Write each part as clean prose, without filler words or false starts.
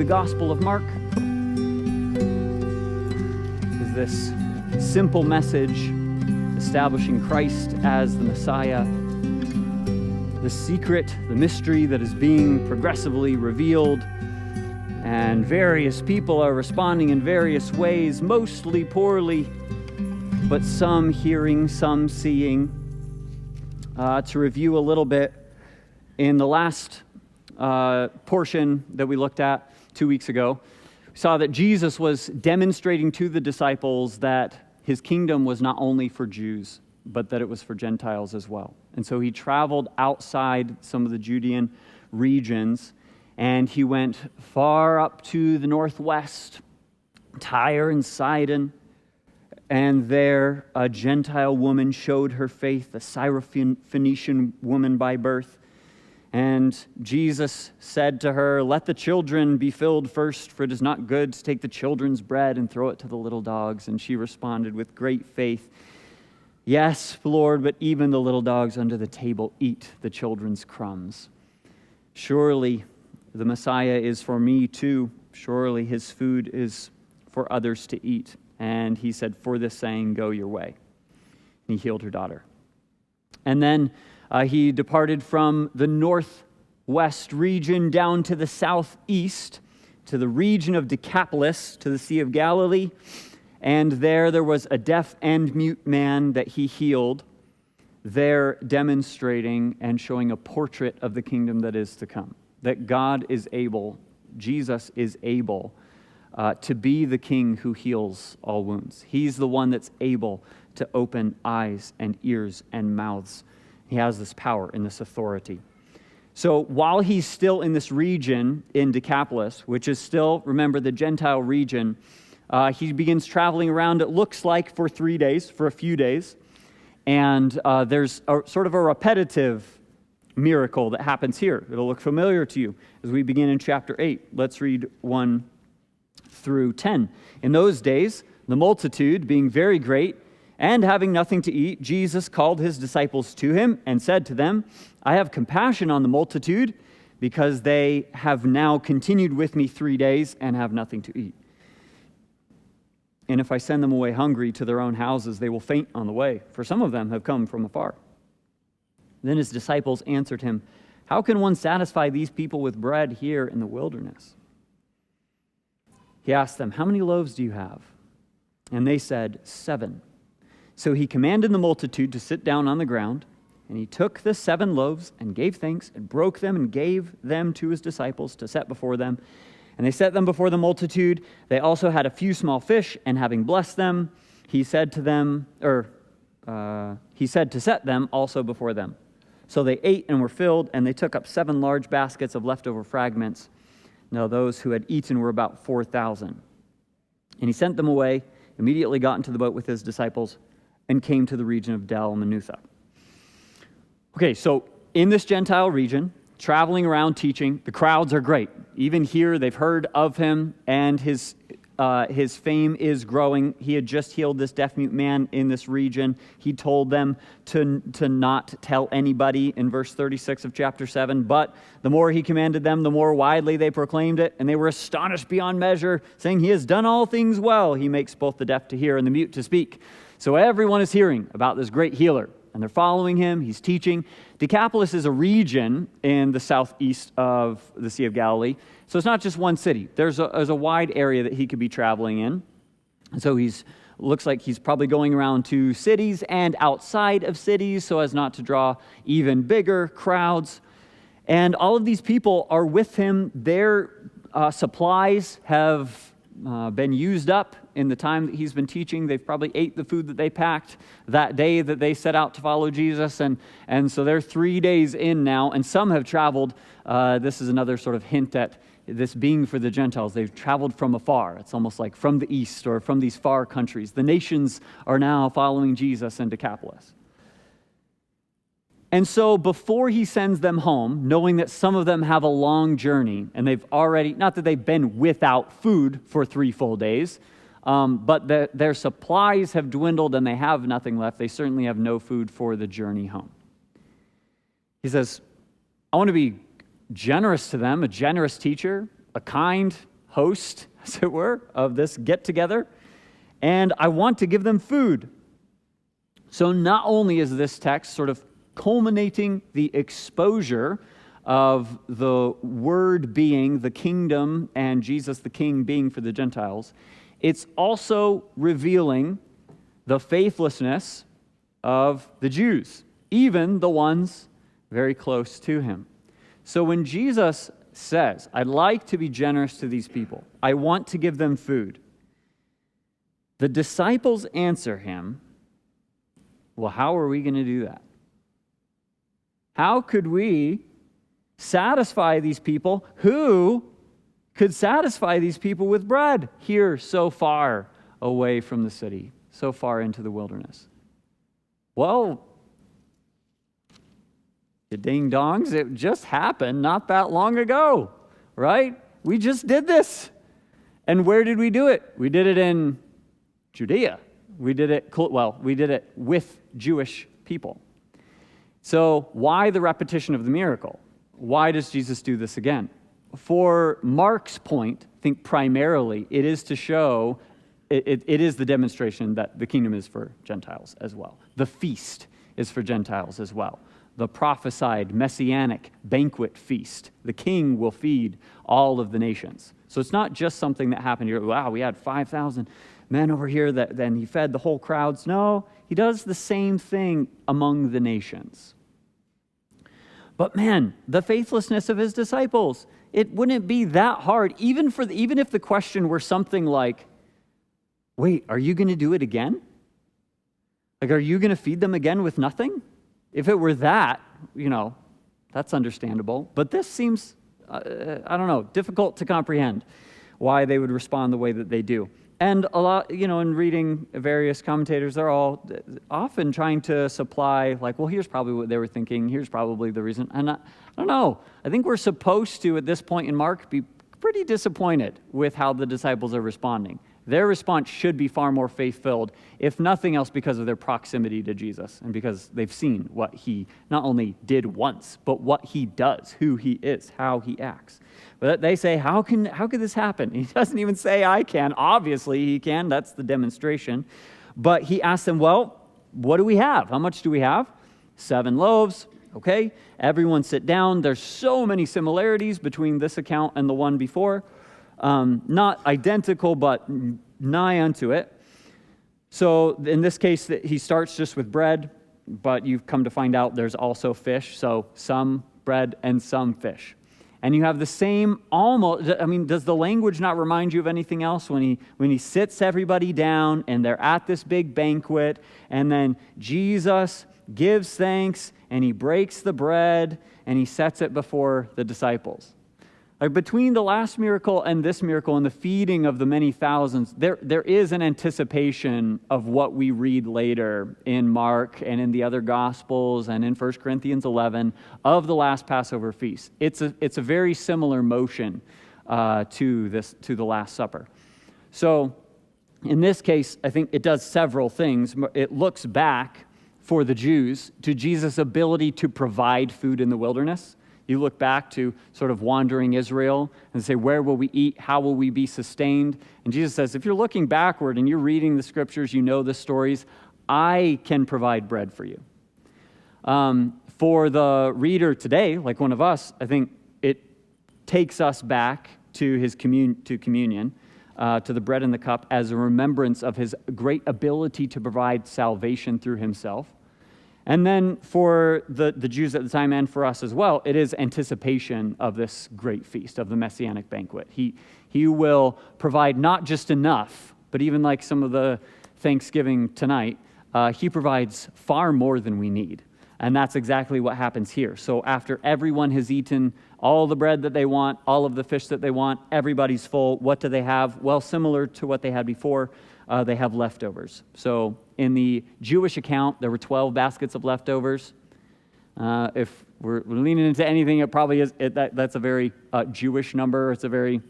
Gospel of Mark is this simple message establishing Christ as the Messiah, the secret, the mystery that is being progressively revealed, and various people are responding in various ways, mostly poorly, but some hearing, some seeing. To review a little bit, in the last portion that we looked at 2 weeks ago, we saw that Jesus was demonstrating to the disciples that his kingdom was not only for Jews, but that it was for Gentiles as well. And so he traveled outside some of the Judean regions, and he went far up to the northwest, Tyre and Sidon, and there a Gentile woman showed her faith, a Syrophoenician woman by birth. And Jesus said to her, "Let the children be filled first, for it is not good to take the children's bread and throw it to the little dogs." And she responded with great faith, "Yes, Lord, but even the little dogs under the table eat the children's crumbs." Surely the Messiah is for me too. Surely his food is for others to eat. And he said, "For this saying, go your way." And he healed her daughter. And then he departed from the northwest region down to the southeast, to the region of Decapolis, to the Sea of Galilee. And there was a deaf and mute man that he healed, there demonstrating and showing a portrait of the kingdom that is to come. That God is able, Jesus is able to be the king who heals all wounds. He's the one that's able to open eyes and ears and mouths. He has this power and this authority. So while he's still in this region in Decapolis, which is still, remember, the Gentile region, he begins traveling around, it looks like, for 3 days, for a few days. And there's sort of a repetitive miracle that happens here. It'll look familiar to you as we begin in chapter 8. Let's read 1 through 10. "In those days, the multitude being very great, and having nothing to eat, Jesus called his disciples to him and said to them, 'I have compassion on the multitude, because they have now continued with me 3 days and have nothing to eat. And if I send them away hungry to their own houses, they will faint on the way, for some of them have come from afar.' Then his disciples answered him, 'How can one satisfy these people with bread here in the wilderness?' He asked them, 'How many loaves do you have?' And they said, 7. So he commanded the multitude to sit down on the ground, and he took the 7 loaves and gave thanks and broke them and gave them to his disciples to set before them. And they set them before the multitude. They also had a few small fish, and having blessed them, he said to set them also before them. So they ate and were filled, and they took up 7 large baskets of leftover fragments. Now those who had eaten were about 4,000. And he sent them away, immediately got into the boat with his disciples, and came to the region of Dalmanutha." Okay, so in this Gentile region, traveling around teaching, the crowds are great. Even here, they've heard of him, and his fame is growing. He had just healed this deaf-mute man in this region. He told them to not tell anybody in verse 36 of chapter 7, but the more he commanded them, the more widely they proclaimed it, and they were astonished beyond measure, saying, "He has done all things well. He makes both the deaf to hear and the mute to speak." So everyone is hearing about this great healer, and they're following him. He's teaching. Decapolis is a region in the southeast of the Sea of Galilee. So it's not just one city. There's a wide area that he could be traveling in. And so looks like he's probably going around to cities and outside of cities so as not to draw even bigger crowds. And all of these people are with him. Their supplies have been used up in the time that he's been teaching. They've probably ate the food that they packed that day that they set out to follow Jesus. And so they're 3 days in now, and some have traveled. This is another sort of hint at this being for the Gentiles. They've traveled from afar. It's almost like from the east or from these far countries. The nations are now following Jesus in Decapolis. And so before he sends them home, knowing that some of them have a long journey, and they've already, not that they've been without food for 3 full days, but their supplies have dwindled and they have nothing left. They certainly have no food for the journey home. He says, I want to be generous to them, a generous teacher, a kind host, as it were, of this get-together, and I want to give them food. So not only is this text sort of culminating the exposure of the Word being the kingdom and Jesus the King being for the Gentiles, it's also revealing the faithlessness of the Jews, even the ones very close to him. So when Jesus says, I'd like to be generous to these people, I want to give them food, the disciples answer him, well, how are we going to do that? How could we satisfy these people? Who could satisfy these people with bread here so far away from the city, so far into the wilderness? Well, the ding-dongs, it just happened not that long ago, right? We just did this. And where did we do it? We did it in Judea. We did it with Jewish people. So why the repetition of the miracle? Why does Jesus do this again? For Mark's point, I think primarily it is to show, it is the demonstration that the kingdom is for Gentiles as well. The feast is for Gentiles as well. The prophesied messianic banquet feast. The king will feed all of the nations. So it's not just something that happened here. Wow, we had 5,000 men over here that then he fed the whole crowds. No, he does the same thing among the nations. But man, the faithlessness of his disciples, it wouldn't be that hard, even if the question were something like, wait, are you going to do it again? Like, are you going to feed them again with nothing? If it were that, that's understandable. But this seems, difficult to comprehend why they would respond the way that they do. And a lot, in reading various commentators, they're all often trying to supply, like, well, here's probably what they were thinking. Here's probably the reason. And I don't know. I think we're supposed to, at this point in Mark, be pretty disappointed with how the disciples are responding. Their response should be far more faith-filled, if nothing else because of their proximity to Jesus and because they've seen what he not only did once, but what he does, who he is, how he acts. But they say, how could this happen? He doesn't even say, I can. Obviously, he can. That's the demonstration. But he asks them, well, what do we have? How much do we have? 7 loaves. Okay, everyone sit down. There's so many similarities between this account and the one before. Not identical, but nigh unto it. So in this case, he starts just with bread, but you've come to find out there's also fish. So some bread and some fish. And you have the same does the language not remind you of anything else when he sits everybody down and they're at this big banquet and then Jesus gives thanks and he breaks the bread and he sets it before the disciples? Like between the last miracle and this miracle and the feeding of the many thousands, there is an anticipation of what we read later in Mark and in the other Gospels and in 1 Corinthians 11 of the last Passover feast. It's a very similar motion to the Last Supper. So in this case, I think it does several things. It looks back for the Jews to Jesus' ability to provide food in the wilderness. You look back to sort of wandering Israel and say, where will we eat? How will we be sustained? And Jesus says, if you're looking backward and you're reading the scriptures, you know the stories, I can provide bread for you. For the reader today, like one of us, I think it takes us back to his communion, to the bread and the cup as a remembrance of his great ability to provide salvation through himself. And then for the Jews at the time and for us as well, it is anticipation of this great feast, of the Messianic banquet. He will provide not just enough, but even like some of the Thanksgiving tonight, he provides far more than we need. And that's exactly what happens here. So after everyone has eaten all the bread that they want, all of the fish that they want, everybody's full, what do they have? Well, similar to what they had before, they have leftovers. So in the Jewish account, there were 12 baskets of leftovers. If we're leaning into anything, it probably is. That's a very Jewish number. It's a very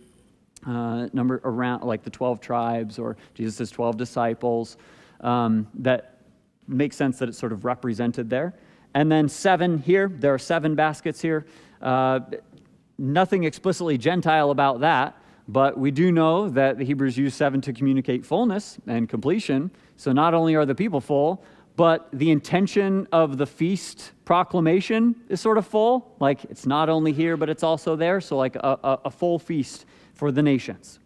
number around like the 12 tribes or Jesus' 12 disciples. That makes sense that it's sort of represented there. And then 7 here. There are 7 baskets here. Nothing explicitly Gentile about that. but we do know that the Hebrews use 7 to communicate fullness and completion. So not only are the people full, but the intention of the feast proclamation is sort of full. Like, it's not only here, but it's also there. So like a full feast for the nations.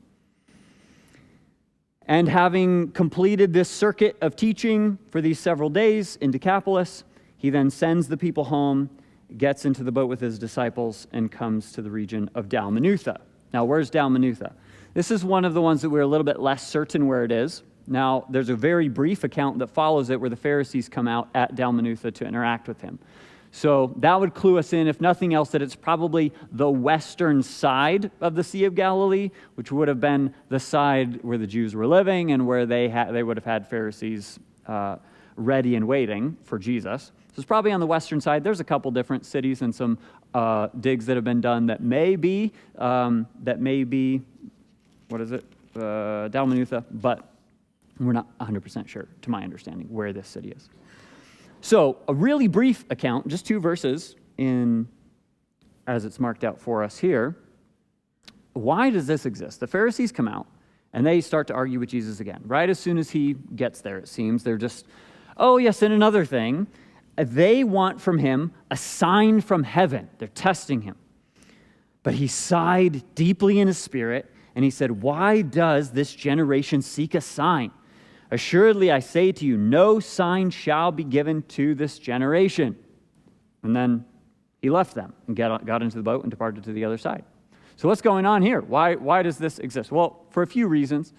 And having completed this circuit of teaching for these several days in Decapolis, he then sends the people home, gets into the boat with his disciples, and comes to the region of Dalmanutha. Now, where's Dalmanutha? This is one of the ones that we're a little bit less certain where it is. Now, there's a very brief account that follows it where the Pharisees come out at Dalmanutha to interact with him. So that would clue us in, if nothing else, that it's probably the western side of the Sea of Galilee, which would have been the side where the Jews were living and where they would have had Pharisees ready and waiting for Jesus. So it's probably on the western side. There's a couple different cities and some digs that have been done that may be, Dalmanutha, but we're not 100% sure, to my understanding, where this city is. So a really brief account, just 2 verses as it's marked out for us here. Why does this exist? The Pharisees come out and they start to argue with Jesus again. Right as soon as he gets there, it seems, they're just, oh yes, and another thing. They want from him a sign from heaven. They're testing him. But he sighed deeply in his spirit and he said, why does this generation seek a sign? Assuredly, I say to you, no sign shall be given to this generation. And then he left them and got into the boat and departed to the other side. So what's going on here? Why does this exist? Well, for a few reasons.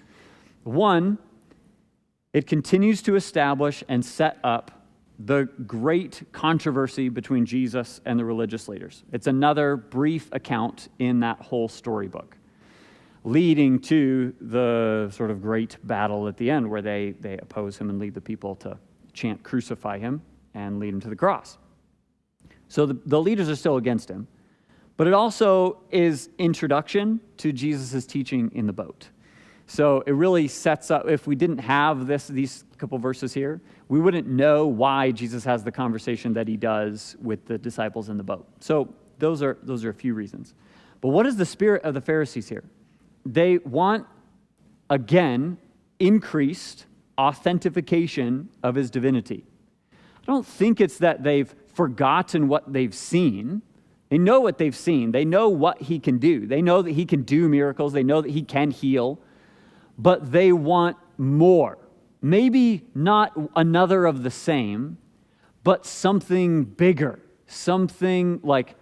One, it continues to establish and set up the great controversy between Jesus and the religious leaders. It's another brief account in that whole storybook, leading to the sort of great battle at the end where they oppose him and lead the people to chant, crucify him, and lead him to the cross. So the leaders are still against him. But it also is introduction to Jesus' teaching in the boat. So it really sets up, if we didn't have these couple verses here, we wouldn't know why Jesus has the conversation that he does with the disciples in the boat. So those are a few reasons. But what is the spirit of the Pharisees here? They want, again, increased authentication of his divinity. I don't think it's that they've forgotten what they've seen. They know what they've seen. They know what he can do. They know that he can do miracles. They know that he can heal. But they want more. Maybe not another of the same, but something bigger. Something like,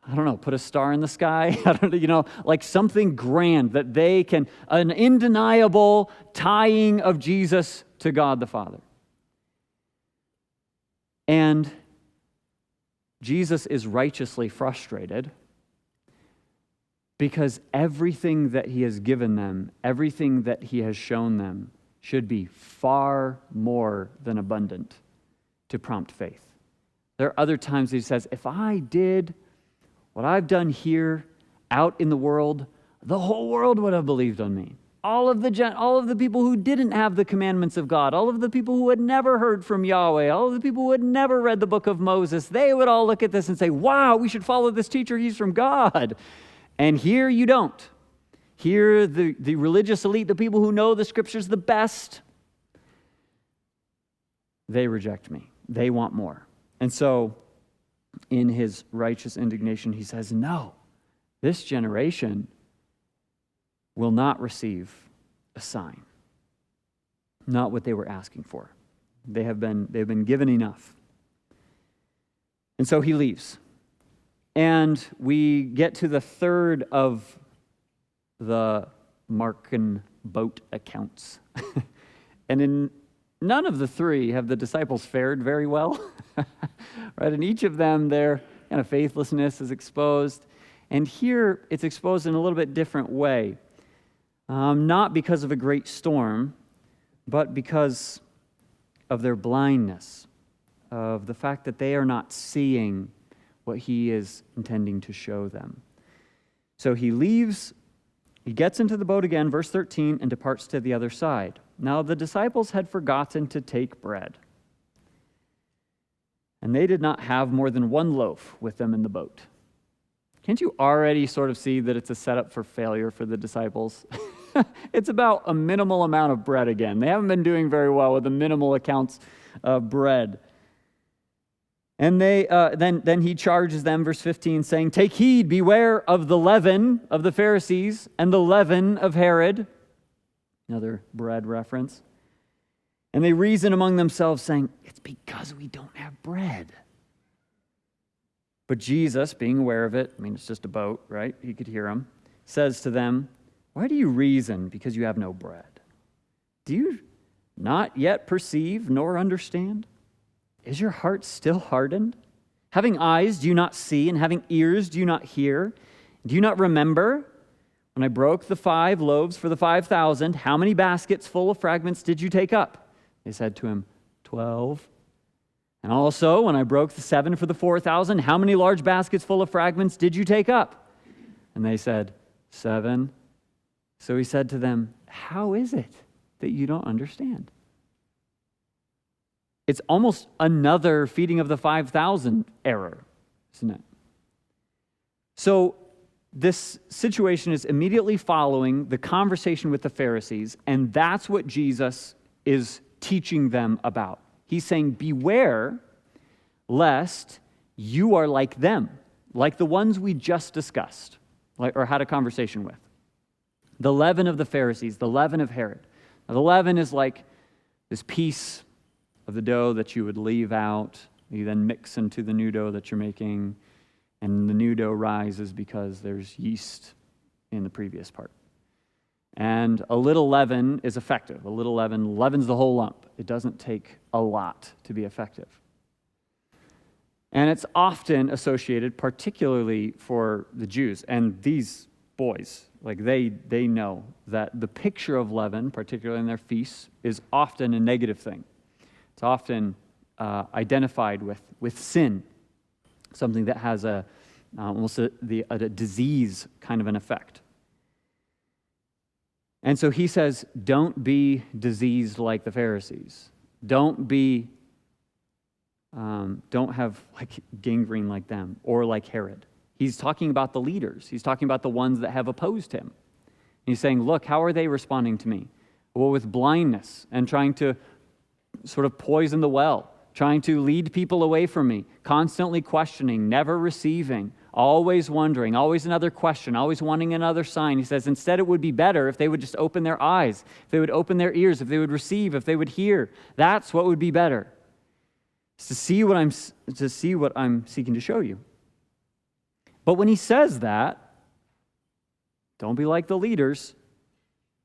I don't know, put a star in the sky. I don't know, like something grand that they can, an undeniable tying of Jesus to God the Father. And Jesus is righteously frustrated because everything that he has given them, everything that he has shown them, should be far more than abundant to prompt faith. There are other times he says, if I did what I've done here out in the world, the whole world would have believed on me. All of the people who didn't have the commandments of God, all of the people who had never heard from Yahweh, all of the people who had never read the book of Moses, they would all look at this and say, wow, we should follow this teacher, he's from God. And here you don't. Here the religious elite, the people who know the scriptures the best, they reject me. They want more. And so in his righteous indignation, he says, no, this generation will not receive a sign. Not what they were asking for. They've been given enough. And so he leaves. And we get to the third of the Markan boat accounts. And in none of the three have the disciples fared very well. Right? In each of them, their kind of faithlessness is exposed. And here, it's exposed in a little bit different way. Not because of a great storm, but because of their blindness, of the fact that they are not seeing what he is intending to show them. So he leaves, he gets into the boat again, verse 13, and departs to the other side. Now the disciples had forgotten to take bread, and they did not have more than one loaf with them in the boat. Can't you already sort of see that it's a setup for failure for the disciples? It's about a minimal amount of bread again. They haven't been doing very well with the minimal accounts of bread. And then he charges them, verse 15, saying, "Take heed, beware of the leaven of the Pharisees and the leaven of Herod." Another bread reference. And they reason among themselves, saying, "It's because we don't have bread." But Jesus, being aware of it, it's just a boat, right? He could hear them, says to them, "Why do you reason because you have no bread? Do you not yet perceive nor understand? Is your heart still hardened? Having eyes, do you not see? And having ears, do you not hear? Do you not remember when I broke the 5 loaves for the 5,000? How many baskets full of fragments did you take up?" They said to him, 12. "And also, when I broke the 7 for the 4,000, how many large baskets full of fragments did you take up?" And they said, 7. So he said to them, "How is it that you don't understand?" It's almost another feeding of the 5,000 error, isn't it? So this situation is immediately following the conversation with the Pharisees, and that's what Jesus is teaching them about. He's saying, beware lest you are like them, like the ones we just discussed, or had a conversation with. The leaven of the Pharisees, the leaven of Herod. Now, the leaven is like this piece of the dough that you would leave out, you then mix into the new dough that you're making, and the new dough rises because there's yeast in the previous part. And a little leaven is effective. A little leaven leavens the whole lump. It doesn't take a lot to be effective. And it's often associated, particularly for the Jews, and these boys, like they know that the picture of leaven, particularly in their feasts, is often a negative thing. It's often identified with sin, something that has almost a disease kind of an effect. And so he says, don't be diseased like the Pharisees. Don't have like gangrene like them or like Herod. He's talking about the leaders. He's talking about the ones that have opposed him. He's saying, look, how are they responding to me? Well, with blindness and trying to sort of poison the well, trying to lead people away from me, constantly questioning, never receiving, always wondering, always another question, always wanting another sign. He says, instead it would be better if they would just open their eyes, if they would open their ears, if they would receive, if they would hear. That's what would be better. It's to see what I'm seeking to show you. But when he says that, don't be like the leaders.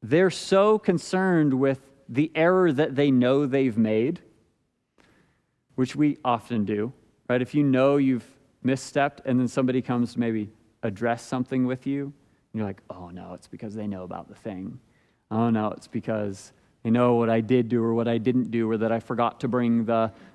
They're so concerned with the error that they know they've made, which we often do, right? If you know you've misstepped and then somebody comes to maybe address something with you, and you're like, oh no, it's because they know about the thing. Oh no, it's because they know what I did do or what I didn't do or that I forgot to bring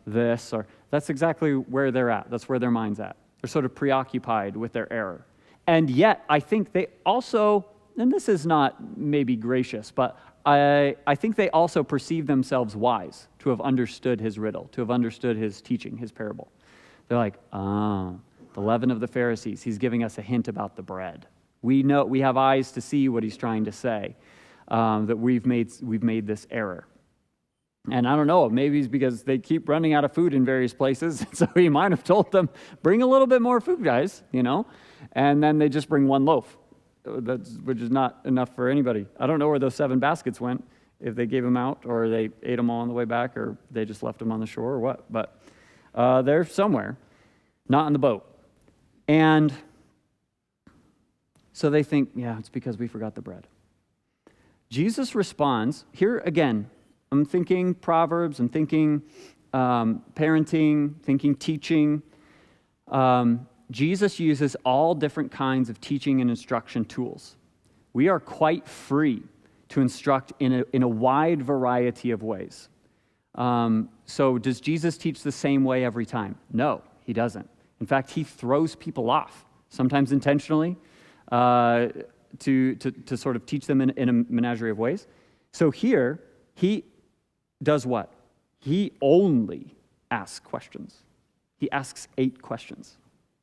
this, or that's exactly where they're at. That's where their mind's at. They're sort of preoccupied with their error. And yet, I think they also, and this is not maybe gracious, but I think they also perceive themselves wise to have understood his riddle, to have understood his teaching, his parable. They're like, the leaven of the Pharisees, he's giving us a hint about the bread. We know, we have eyes to see what he's trying to say, that we've made this error. And I don't know, maybe it's because they keep running out of food in various places, so he might have told them, bring a little bit more food, guys, and then they just bring one loaf. Which is not enough for anybody. I don't know where those 7 baskets went, if they gave them out or they ate them all on the way back or they just left them on the shore or what. But they're somewhere, not in the boat. And so they think, yeah, it's because we forgot the bread. Jesus responds, here again, I'm thinking Proverbs, I'm thinking parenting, thinking teaching. Jesus uses all different kinds of teaching and instruction tools. We are quite free to instruct in a wide variety of ways. So does Jesus teach the same way every time? No, he doesn't. In fact, he throws people off, sometimes intentionally, to sort of teach them in a menagerie of ways. So here, he does what? He only asks questions. He asks 8 questions.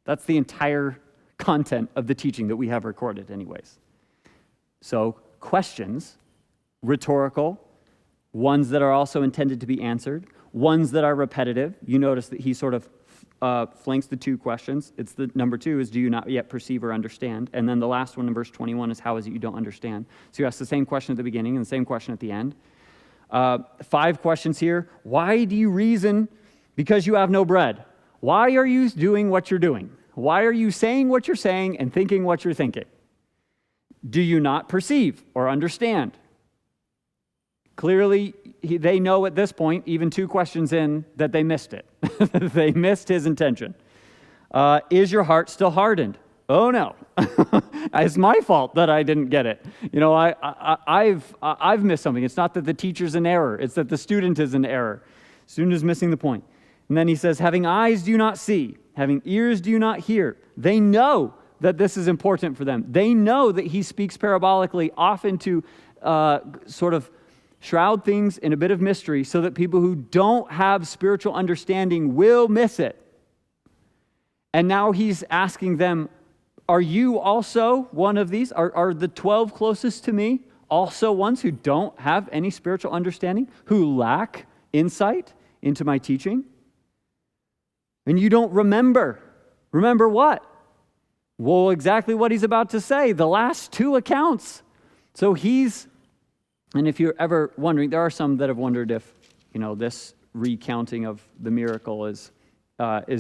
That's the entire content of the teaching that we have recorded anyways. So questions, rhetorical, ones that are also intended to be answered, ones that are repetitive. You notice that he sort of flanks the two questions. It's the number 2 is, do you not yet perceive or understand? And then the last one in verse 21 is, how is it you don't understand? So you ask the same question at the beginning and the same question at the end. 5 questions here. Why do you reason because you have no bread? Why are you doing what you're doing? Why are you saying what you're saying and thinking what you're thinking? Do you not perceive or understand? Clearly, they know at this point, even 2 questions in, that they missed it. They missed his intention. Is your heart still hardened? Oh no, it's my fault that I didn't get it. I've missed something. It's not that the teacher's in error. It's that the student is in error. Student is missing the point. And then he says, having eyes do you not see, having ears do you not hear. They know that this is important for them. They know that he speaks parabolically, often to sort of shroud things in a bit of mystery so that people who don't have spiritual understanding will miss it. And now he's asking them, are you also one of these? Are the 12 closest to me also ones who don't have any spiritual understanding, who lack insight into my teaching? And you don't remember. Remember what? Well, exactly what he's about to say, the last 2 accounts. So and if you're ever wondering, there are some that have wondered if, this recounting of the miracle is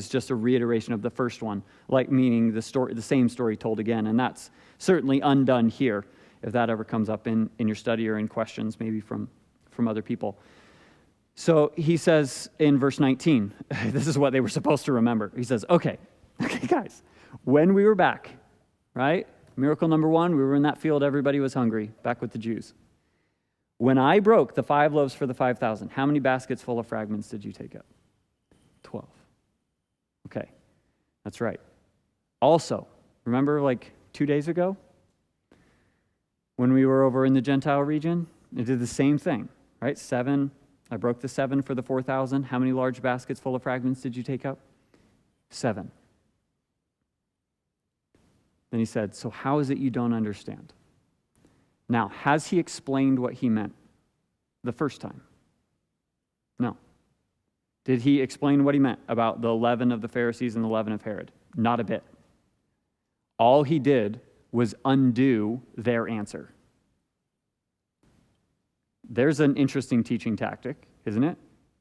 just a reiteration of the first one, like meaning the same story told again. And that's certainly undone here, if that ever comes up in your study or in questions, maybe from other people. So he says in verse 19, this is what they were supposed to remember. He says, okay, guys, when we were back, right? Miracle number 1, we were in that field, everybody was hungry, back with the Jews. When I broke the 5 loaves for the 5,000, how many baskets full of fragments did you take up? 12. Okay, that's right. Also, remember 2 days ago when we were over in the Gentile region? It did the same thing, right? 7. I broke the 7 for the 4,000. How many large baskets full of fragments did you take up? 7. Then he said, so how is it you don't understand? Now, has he explained what he meant the first time? No. Did he explain what he meant about the leaven of the Pharisees and the leaven of Herod? Not a bit. All he did was undo their answer. There's an interesting teaching tactic, isn't it?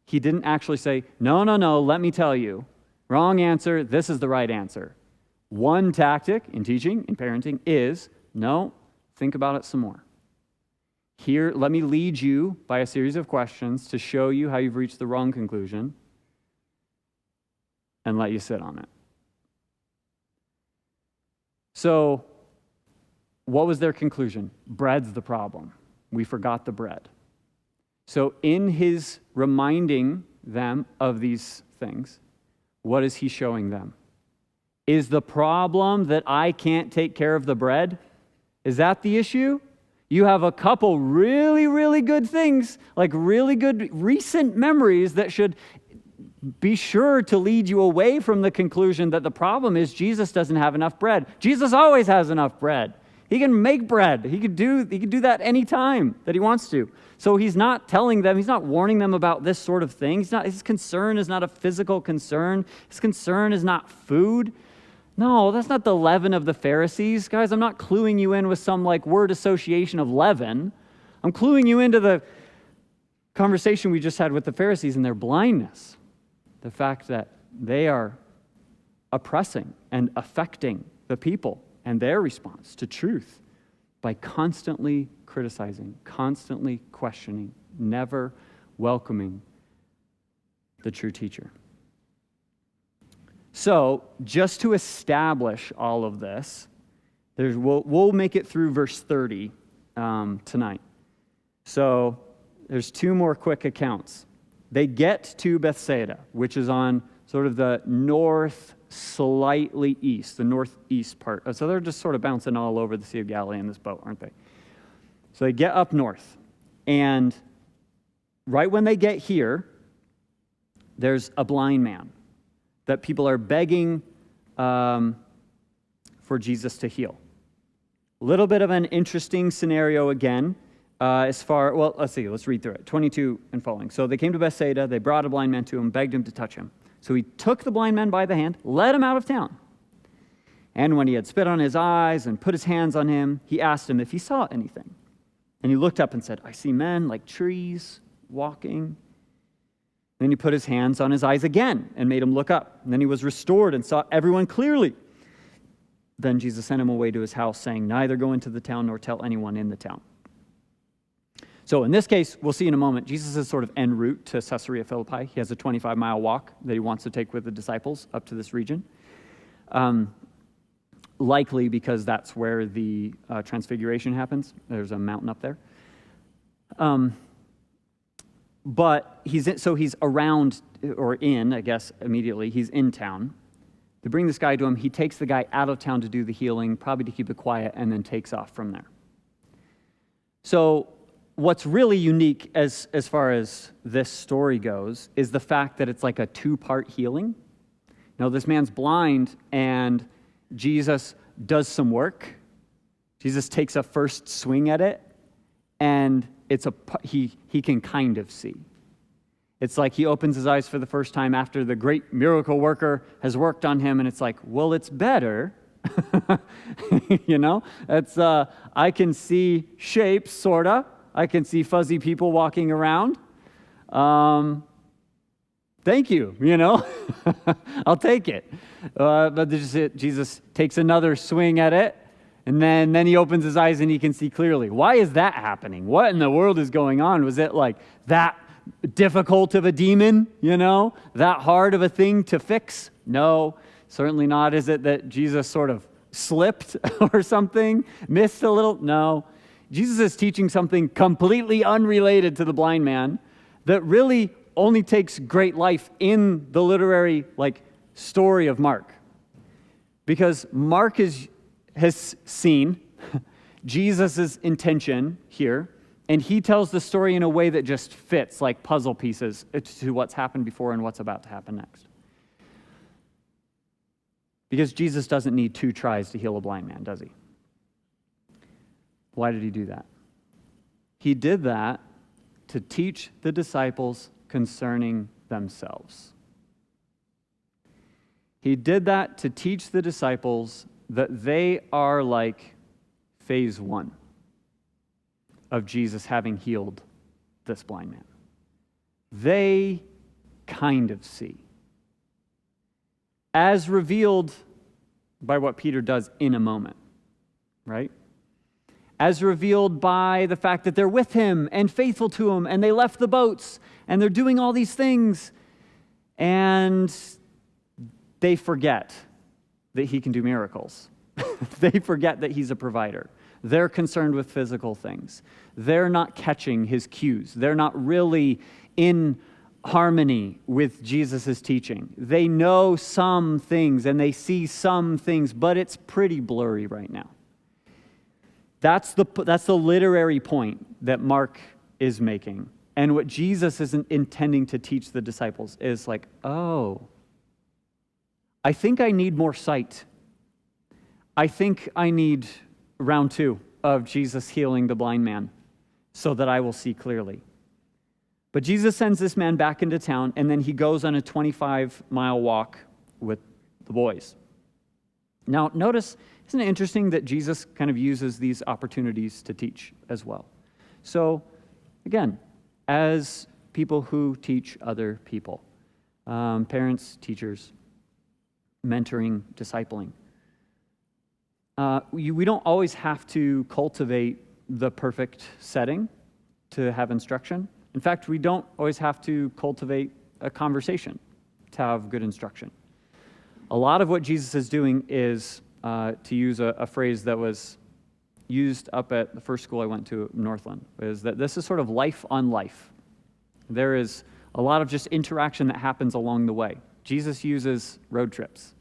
He didn't actually say, no, let me tell you. Wrong answer, this is the right answer. One tactic in teaching, in parenting, is, no, think about it some more. Here, let me lead you by a series of questions to show you how you've reached the wrong conclusion and let you sit on it. So, what was their conclusion? Bread's the problem. We forgot the bread. So, in his reminding them of these things, what is he showing them? Is the problem that I can't take care of the bread? Is that the issue? You have a couple really, really good things, like really good recent memories that should be sure to lead you away from the conclusion that the problem is Jesus doesn't have enough bread. Jesus always has enough bread. He can make bread. He could do that anytime that he wants to. So he's not telling them, he's not warning them about this sort of thing. His concern is not a physical concern. His concern is not food. No, that's not the leaven of the Pharisees. Guys, I'm not cluing you in with some word association of leaven. I'm cluing you into the conversation we just had with the Pharisees and their blindness. The fact that they are oppressing and affecting the people and their response to truth by constantly criticizing, constantly questioning, never welcoming the true teacher. So, just to establish all of this, we'll make it through verse 30 tonight. So, there's 2 more quick accounts. They get to Bethsaida, which is on sort of the north, slightly east, the northeast part. So they're just sort of bouncing all over the Sea of Galilee in this boat, aren't they? So they get up north, and right when they get here, there's a blind man that people are begging for Jesus to heal. A little bit of an interesting scenario again. Let's read through it. 22 and following. So they came to Bethsaida, they brought a blind man to him, begged him to touch him. So he took the blind man by the hand, led him out of town. And when he had spit on his eyes and put his hands on him, he asked him if he saw anything. And he looked up and said, I see men like trees walking. Then he put his hands on his eyes again and made him look up. And then he was restored and saw everyone clearly. Then Jesus sent him away to his house, saying, neither go into the town nor tell anyone in the town. So in this case, we'll see in a moment, Jesus is sort of en route to Caesarea Philippi. He has a 25-mile walk that he wants to take with the disciples up to this region. Likely because that's where the transfiguration happens. There's a mountain up there. But he's around, or in, I guess, immediately. He's in town. They bring this guy to him. He takes the guy out of town to do the healing, probably to keep it quiet, and then takes off from there. So what's really unique as far as this story goes is the fact that it's like a two-part healing. Now, this man's blind, and Jesus does some work. Jesus takes a first swing at it, and he can kind of see. It's like he opens his eyes for the first time after the great miracle worker has worked on him, and it's like, well, it's better. It's I can see shapes, sorta. I can see fuzzy people walking around. Thank you, I'll take it. But Jesus takes another swing at it, and then he opens his eyes and he can see clearly. Why is that happening? What in the world is going on? Was it like that difficult of a demon, that hard of a thing to fix? No, certainly not. Is it that Jesus sort of slipped or something, missed a little? No. Jesus is teaching something completely unrelated to the blind man that really only takes great life in the literary story of Mark. Because Mark has seen Jesus' intention here, and he tells the story in a way that just fits like puzzle pieces to what's happened before and what's about to happen next. Because Jesus doesn't need 2 tries to heal a blind man, does he? Why did he do that? He did that to teach the disciples concerning themselves. He did that to teach the disciples that they are like phase 1 of Jesus having healed this blind man. They kind of see. As revealed by what Peter does in a moment, right? As revealed by the fact that they're with him and faithful to him, and they left the boats, and they're doing all these things, and they forget that he can do miracles. They forget that he's a provider. They're concerned with physical things. They're not catching his cues. They're not really in harmony with Jesus' teaching. They know some things and they see some things, but it's pretty blurry right now. That's the literary point that Mark is making. And what Jesus is intending to teach the disciples is like, oh, I think I need more sight. I think I need round 2 of Jesus healing the blind man so that I will see clearly. But Jesus sends this man back into town, and then he goes on a 25-mile walk with the boys. Now, notice, isn't it interesting that Jesus kind of uses these opportunities to teach as well? So, again, as people who teach other people, parents, teachers, mentoring, discipling, we don't always have to cultivate the perfect setting to have instruction. In fact, we don't always have to cultivate a conversation to have good instruction. A lot of what Jesus is doing is, to use a phrase that was used up at the first school I went to, Northland, is that this is sort of life on life. There is a lot of just interaction that happens along the way. Jesus uses road trips.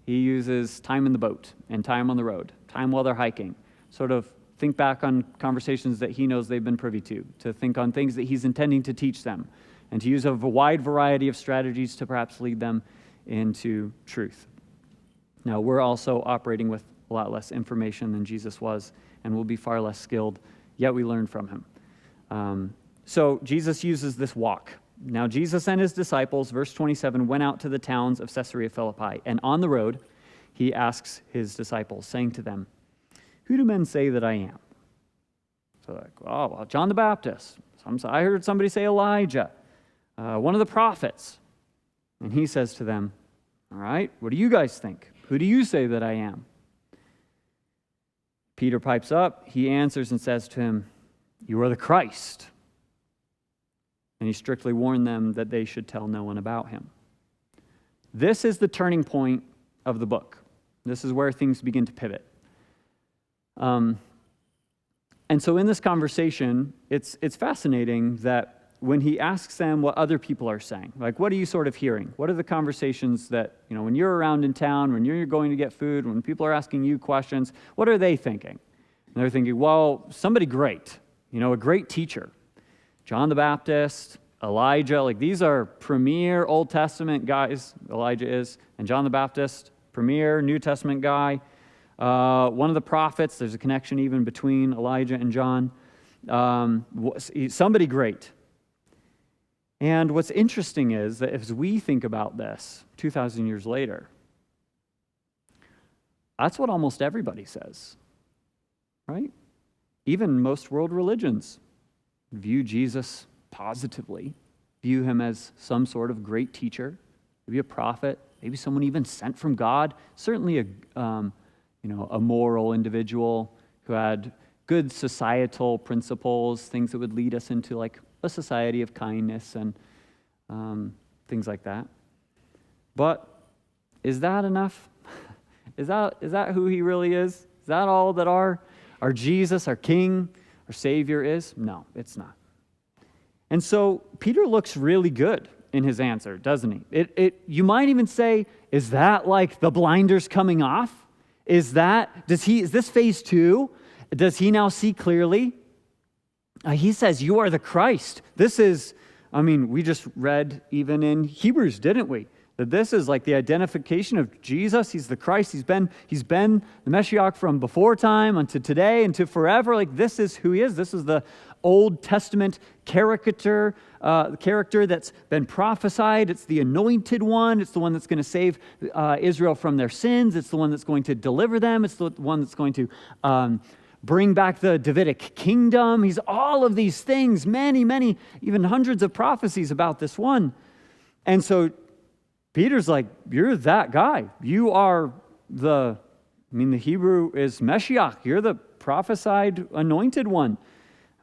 He uses time in the boat and time on the road, time while they're hiking, sort of think back on conversations that he knows they've been privy to think on things that he's intending to teach them, and to use a wide variety of strategies to perhaps lead them into truth. Now, we're also operating with a lot less information than Jesus was, and will be far less skilled, yet we learn from him. So Jesus uses this walk. Now Jesus and his disciples, verse 27, went out to the towns of Caesarea Philippi, and on the road he asks his disciples, saying to them, "Who do men say that I am?" So like, oh, well, John the Baptist. I heard somebody say Elijah, one of the prophets. And he says to them, all right, what do you guys think? Who do you say that I am? Peter pipes up. He answers and says to him, "You are the Christ." And he strictly warned them that they should tell no one about him. This is the turning point of the book. This is where things begin to pivot. And so in this conversation, it's fascinating that when he asks them what other people are saying, like, what are you sort of hearing? What are the conversations that, when you're around in town, when you're going to get food, when people are asking you questions, what are they thinking? And they're thinking, well, somebody great, a great teacher. John the Baptist, Elijah, like these are premier Old Testament guys, Elijah is, and John the Baptist, premier New Testament guy. One of the prophets, there's a connection even between Elijah and John. Somebody great. And what's interesting is that as we think about this 2,000 years later, that's what almost everybody says, right? Even most world religions view Jesus positively, view him as some sort of great teacher, maybe a prophet, maybe someone even sent from God, certainly a moral individual who had good societal principles, things that would lead us into like a society of kindness and things like that. But is that enough? Is that who he really is? Is that all that our Jesus, our King, our Savior is? No, it's not. And so Peter looks really good in his answer, doesn't he? You might even say, is that like the blinders coming off? Is this phase 2? Does he now see clearly? He says, you are the Christ. This is, we just read even in Hebrews, didn't we? That this is like the identification of Jesus. He's the Christ. He's been the Messiah from before time unto today and to forever. Like this is who he is. This is the Old Testament character that's been prophesied. It's the anointed one. It's the one that's going to save Israel from their sins. It's the one that's going to deliver them. It's the one that's going to bring back the Davidic kingdom. He's all of these things, many, many, even hundreds of prophecies about this one. And so Peter's like, you're that guy. You are the Hebrew is Messiah. You're the prophesied anointed one.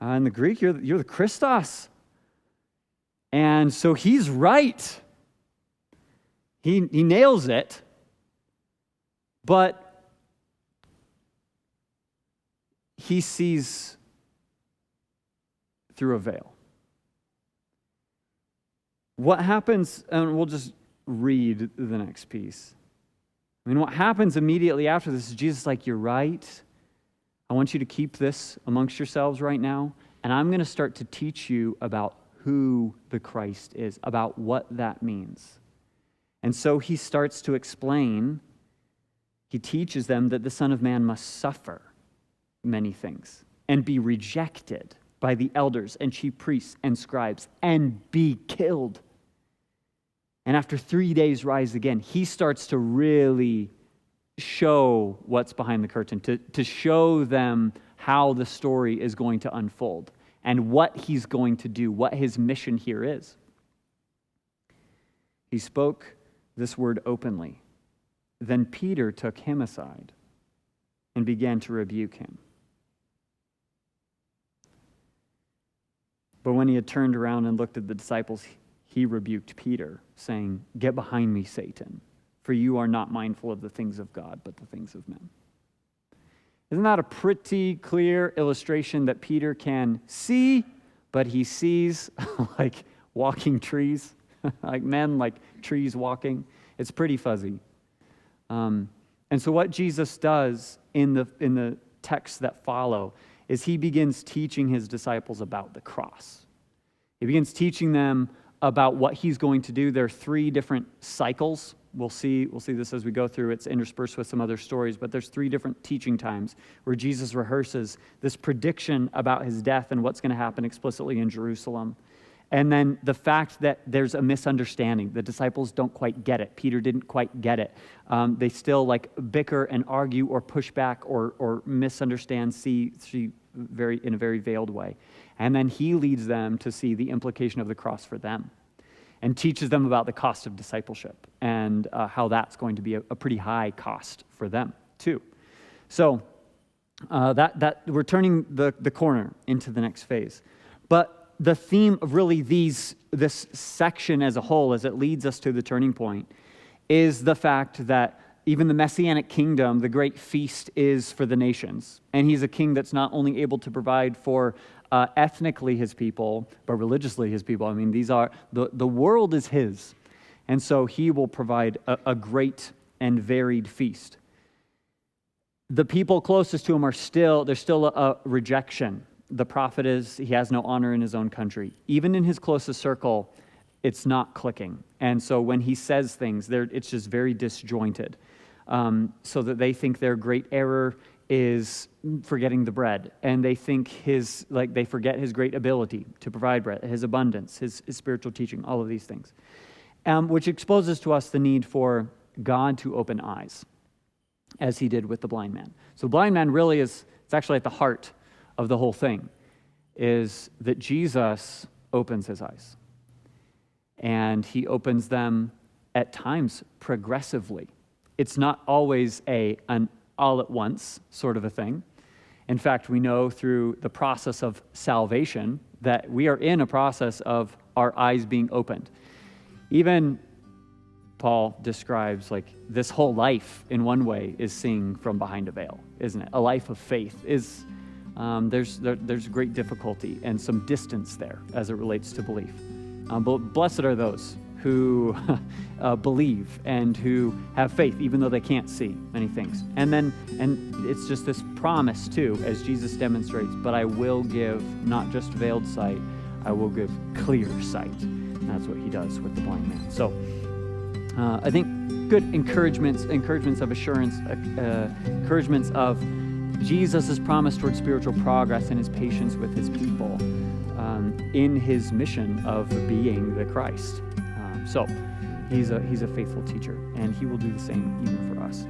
In the Greek, you're the Christos. And so he's right. He nails it. But he sees through a veil. What happens, and we'll just read the next piece. What happens immediately after this is Jesus like, you're right. I want you to keep this amongst yourselves right now, and I'm going to start to teach you about who the Christ is, about what that means. And so he starts to explain, he teaches them that the Son of Man must suffer many things and be rejected by the elders and chief priests and scribes and be killed. And after 3 days rise again. He starts to really show what's behind the curtain, to show them how the story is going to unfold and what he's going to do, what his mission here is. He spoke this word openly. Then Peter took him aside and began to rebuke him. But when he had turned around and looked at the disciples, he rebuked Peter, saying, "Get behind me, Satan, for you are not mindful of the things of God, but the things of men." Isn't that a pretty clear illustration that Peter can see, but he sees like walking trees, like men, like trees walking? It's pretty fuzzy. And so what Jesus does in the texts that follow is he begins teaching his disciples about the cross. He begins teaching them about what he's going to do. There are 3 different cycles we'll see this as we go through. It's interspersed with some other stories, but there's 3 different teaching times where Jesus rehearses this prediction about his death and what's going to happen explicitly in Jerusalem. And then the fact that there's a misunderstanding. The disciples don't quite get it. Peter didn't quite get it. They still bicker and argue or push back or misunderstand, see in a very veiled way. And then he leads them to see the implication of the cross for them and teaches them about the cost of discipleship and how that's going to be a pretty high cost for them too. So that we're turning the corner into the next phase. But the theme of really this section as a whole, as it leads us to the turning point, is the fact that even the Messianic kingdom, the great feast, is for the nations. And he's a king that's not only able to provide for ethnically his people, but religiously his people. I mean, the world is his. And so he will provide a great and varied feast. The people closest to him there's still a rejection. The prophet he has no honor in his own country. Even in his closest circle, it's not clicking. And so when he says things, it's just very disjointed. So that they think their great error is forgetting the bread. And they think they forget his great ability to provide bread, his abundance, his spiritual teaching, all of these things. Which exposes to us the need for God to open eyes, as he did with the blind man. So the blind man really it's actually at the heart of the whole thing, is that Jesus opens his eyes. And he opens them at times progressively. It's not always an all at once sort of a thing. In fact, we know through the process of salvation that we are in a process of our eyes being opened. Even Paul describes this whole life in one way is seeing from behind a veil, isn't it? A life of faith is there's great difficulty and some distance there as it relates to belief. But blessed are those who believe and who have faith, even though they can't see many things. And it's just this promise too, as Jesus demonstrates, but I will give not just veiled sight, I will give clear sight. And that's what he does with the blind man. So I think good encouragements of assurance, encouragements of Jesus' promise towards spiritual progress and his patience with his people in his mission of being the Christ. So he's a faithful teacher, and he will do the same even for us.